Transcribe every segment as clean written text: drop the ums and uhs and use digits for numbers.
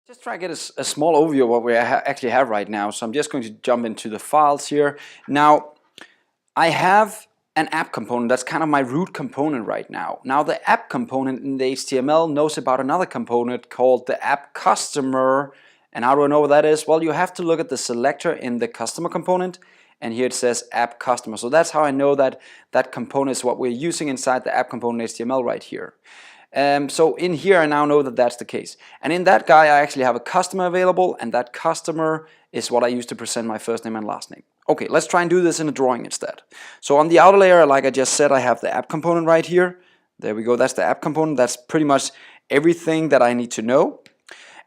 Just try to get a small overview of what we actually have right now. So I'm just going to jump into the files here. Now, I have an app component that's kind of my root component right now. Now the app component in the HTML knows about another component called the app customer. And how do I know what that is? Well, you have to look at the selector in the customer component, and here it says app customer. So that's how I know that that component is what we're using inside the app component HTML right here. So in here I now know that that's the case. And in that guy I actually have a customer available, and that customer is what I use to present my first name and last name. Okay, let's try and do this in a drawing instead. So on the outer layer, like I just said, I have the app component right here. There we go, that's the app component. That's pretty much everything that I need to know.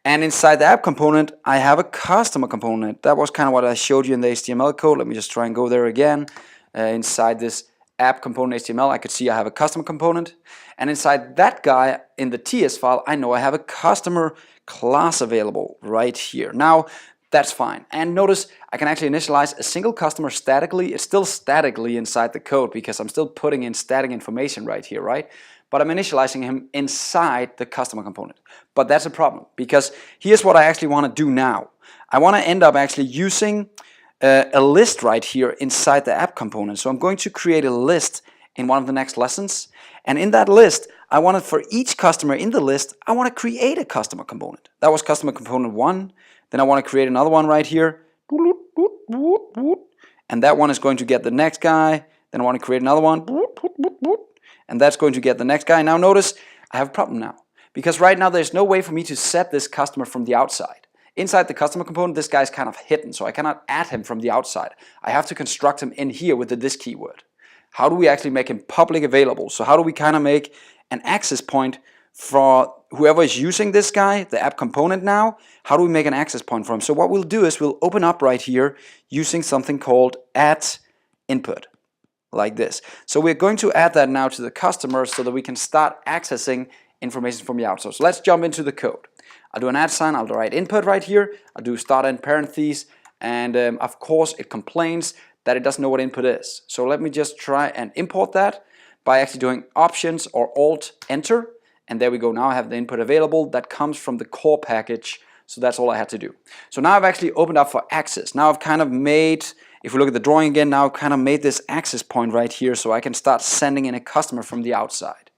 And inside the app component, I have a customer component. That was kind of what I showed you in the HTML code. Let me just try and go there again. Inside this app component HTML, I could see I have a customer component. And inside that guy, in the TS file, I know I have a customer class available right here. Now, that's fine. And notice I can actually initialize a single customer statically. It's still statically inside the code because I'm still putting in static information right here, right? But I'm initializing him inside the customer component. But that's a problem, because here's what I actually want to do now. I want to end up actually using a list right here inside the app component. So I'm going to create a list in one of the next lessons. And in that list, I wanted for each customer in the list, I want to create a customer component. That was customer component 1. Then I want to create another one right here. And that one is going to get the next guy. Then I want to create another one. And that's going to get the next guy. Now notice I have a problem now, because right now there's no way for me to set this customer from the outside. Inside the customer component, this guy's kind of hidden, so I cannot add him from the outside. I have to construct him in here with the this keyword. How do we actually make him public available? So how do we kind of make an access point for whoever is using this guy, the app component now? How do we make an access point for him? So what we'll do is we'll open up right here using something called add input, like this. So we're going to add that now to the customer so that we can start accessing information from the outside. So let's jump into the code. I'll do an add sign, I'll write input right here, I'll do start and parentheses, and of course it complains that it doesn't know what input is. So let me just try and import that by actually doing options or alt enter, and there we go. Now I have the input available that comes from the core package. So that's all I had to do. So now I've actually opened up for access. Now I've kind of made, if we look at the drawing again, now I've kind of made this access point right here so I can start sending in a customer from the outside.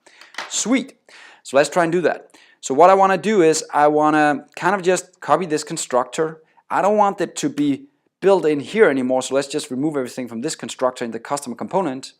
Sweet. So let's try and do that. So what I want to do is I want to kind of just copy this constructor. I don't want it to be built in here anymore, so let's just remove everything from this constructor in the customer component.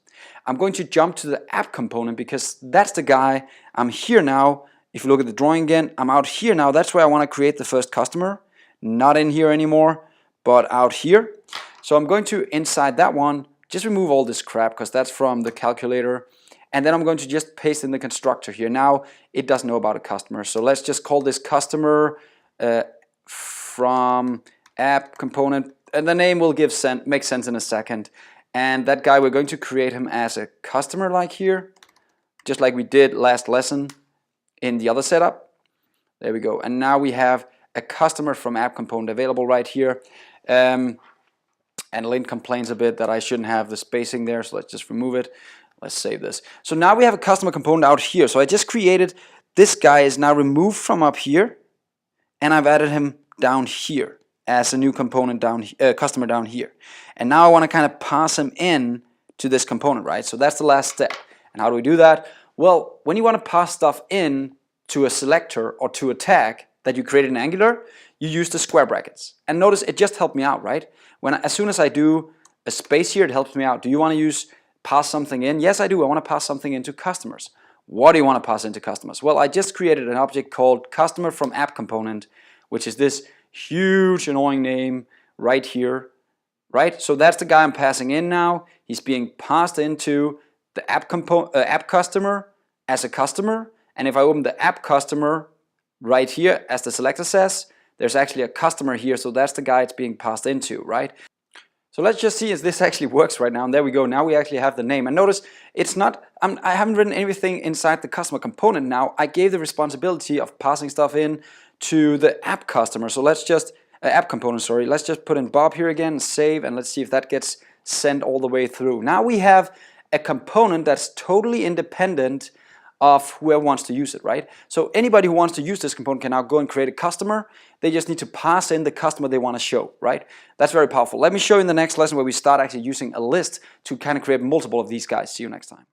I'm going to jump to the app component because that's the guy. I'm here now. If you look at the drawing again, I'm out here now. That's where I want to create the first customer. Not in here anymore, but out here. So I'm going to, inside that one, just remove all this crap because that's from the calculator. And then I'm going to just paste in the constructor here. Now it doesn't know about a customer. So let's just call this customer from app component. And the name will make sense in a second. And that guy, we're going to create him as a customer like here, just like we did last lesson in the other setup. There we go. And now we have a customer from app component available right here. And Lynn complains a bit that I shouldn't have the spacing there, so let's just remove it. Let's save this. So now we have a customer component out here. So I just created, this guy is now removed from up here, and I've added him down here as a new component down customer down here. And now I want to kind of pass him in to this component, right? So that's the last step. And how do we do that? Well, when you want to pass stuff in to a selector or to a tag that you created in Angular, you use the square brackets. And notice it just helped me out, right? As soon as I do a space here, it helps me out. Do you want to pass something in? Yes, I do. I want to pass something into customers. What do you want to pass into customers? Well, I just created an object called customer from app component, which is this huge annoying name right here, right? So that's the guy I'm passing in now. He's being passed into the app customer as a customer. And if I open the app customer right here, as the selector says, there's actually a customer here. So that's the guy it's being passed into, right? So let's just see if this actually works right now. And there we go. Now we actually have the name. And notice it's not, I haven't written anything inside the customer component now. I gave the responsibility of passing stuff in to the app customer. So let's just, app component, sorry. Let's just put in Bob here again, save, and let's see if that gets sent all the way through. Now we have a component that's totally independent of whoever wants to use it, right? So anybody who wants to use this component can now go and create a customer. They just need to pass in the customer they want to show, right? That's very powerful. Let me show you in the next lesson where we start actually using a list to kind of create multiple of these guys. See you next time.